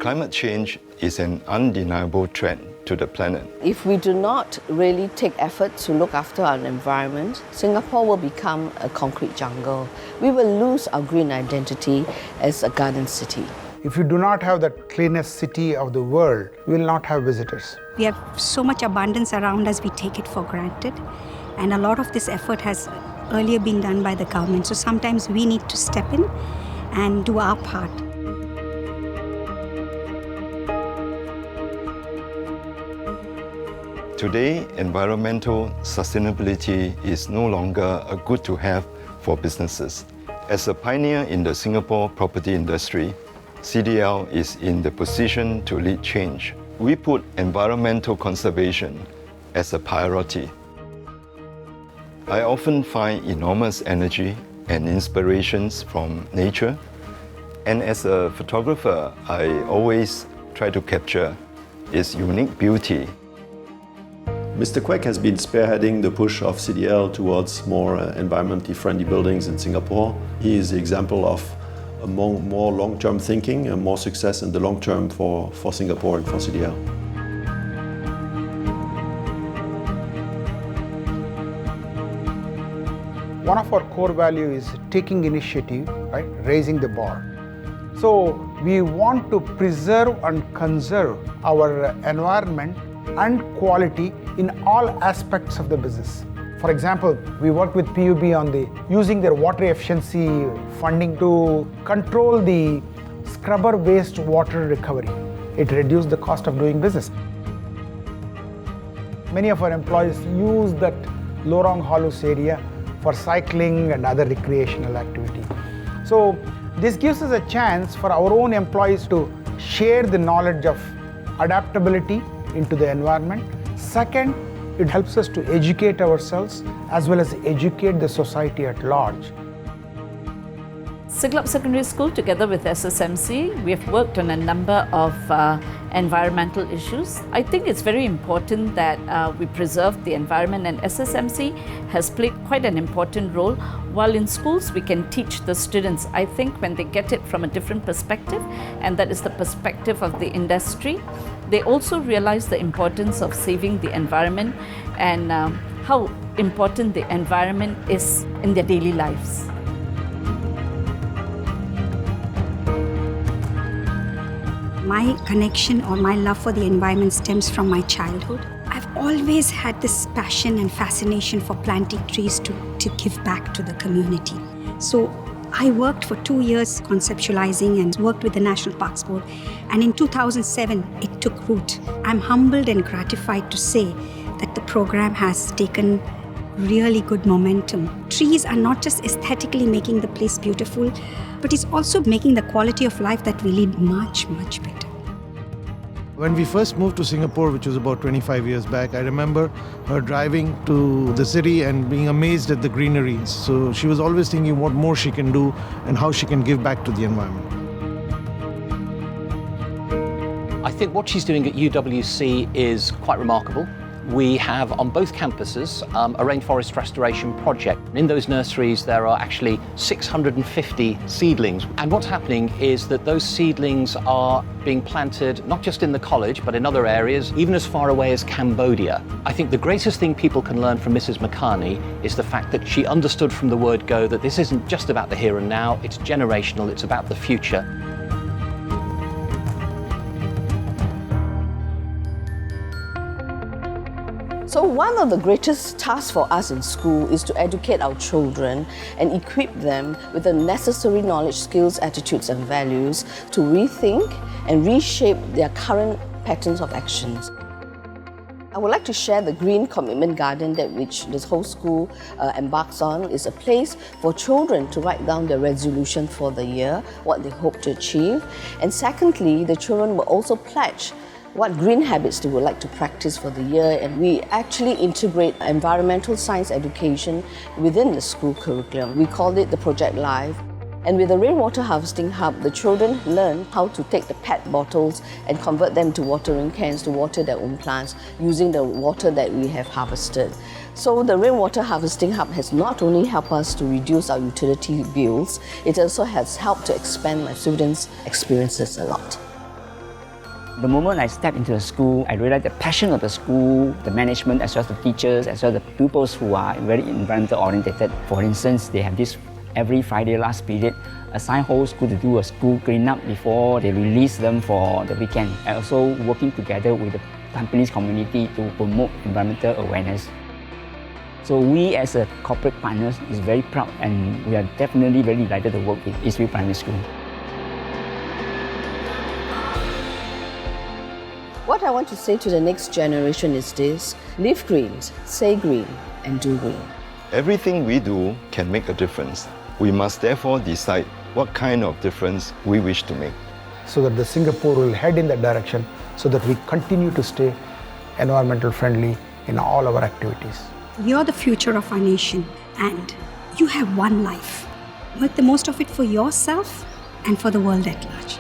Climate change is an undeniable threat to the planet. If we do not really take effort to look after our environment, Singapore will become a concrete jungle. We will lose our green identity as a garden city. If you do not have the cleanest city of the world, you will not have visitors. We have so much abundance around us, we take it for granted. And a lot of this effort has earlier been done by the government. So sometimes we need to step in and do our part. Today, environmental sustainability is no longer a good to have for businesses. As a pioneer in the Singapore property industry, CDL is in the position to lead change. We put environmental conservation as a priority. I often find enormous energy and inspirations from nature, and as a photographer, I always try to capture its unique beauty. Mr. Kwek has been spearheading the push of CDL towards more environmentally friendly buildings in Singapore. He is the example of a more long-term thinking and more success in the long term for Singapore and for CDL. One of our core values is taking initiative, right? Raising the bar. So we want to preserve and conserve our environment and quality in all aspects of the business. For example, we work with PUB on using their water efficiency funding to control the scrubber waste water recovery. It reduced the cost of doing business. Many of our employees use that Lorong Halus area for cycling and other recreational activity. So this gives us a chance for our own employees to share the knowledge of adaptability into the environment. Second, it helps us to educate ourselves as well as educate the society at large. Siglap Secondary School, together with SSMC, we have worked on a number of environmental issues. I think it's very important that we preserve the environment, and SSMC has played quite an important role. While in schools we can teach the students, I think when they get it from a different perspective, and that is the perspective of the industry, they also realize the importance of saving the environment and how important the environment is in their daily lives. My connection or my love for the environment stems from my childhood. I've always had this passion and fascination for planting trees to give back to the community. So I worked for 2 years conceptualizing and worked with the National Parks Board, and in 2007 it took root. I'm humbled and gratified to say that the program has taken really good momentum. Trees are not just aesthetically making the place beautiful, but it's also making the quality of life that we lead much, much better. When we first moved to Singapore, which was about 25 years back, I remember her driving to the city and being amazed at the greenery. So she was always thinking what more she can do and how she can give back to the environment. I think what she's doing at UWC is quite remarkable. We have on both campuses a rainforest restoration project. In those nurseries there are actually 650 seedlings, and what's happening is that those seedlings are being planted not just in the college but in other areas, even as far away as Cambodia. I think the greatest thing people can learn from Mrs. Makani is the fact that she understood from the word go that this isn't just about the here and now, it's generational, it's about the future. So one of the greatest tasks for us in school is to educate our children and equip them with the necessary knowledge, skills, attitudes and values to rethink and reshape their current patterns of actions. I would like to share the Green Commitment Garden that which this whole school embarks on. Is a place for children to write down their resolution for the year, what they hope to achieve. And secondly, the children will also pledge what green habits they would like to practice for the year, and we actually integrate environmental science education within the school curriculum. We call it the Project Live. And with the rainwater harvesting hub, the children learn how to take the PET bottles and convert them to watering cans to water their own plants using the water that we have harvested. So the rainwater harvesting hub has not only helped us to reduce our utility bills, it also has helped to expand my students' experiences a lot. The moment I stepped into the school, I realized the passion of the school, the management, as well as the teachers, as well as the pupils who are very environmental oriented. For instance, they have this every Friday last period, assign whole school to do a school cleanup before they release them for the weekend. And also working together with the company's community to promote environmental awareness. So we as a corporate partners is very proud, and we are definitely very delighted to work with Eastview Primary School. What I want to say to the next generation is this: live green, say green, and do green. Everything we do can make a difference. We must therefore decide what kind of difference we wish to make. So that the Singapore will head in that direction, so that we continue to stay environmental friendly in all our activities. You're the future of our nation, and you have one life. Make the most of it for yourself and for the world at large.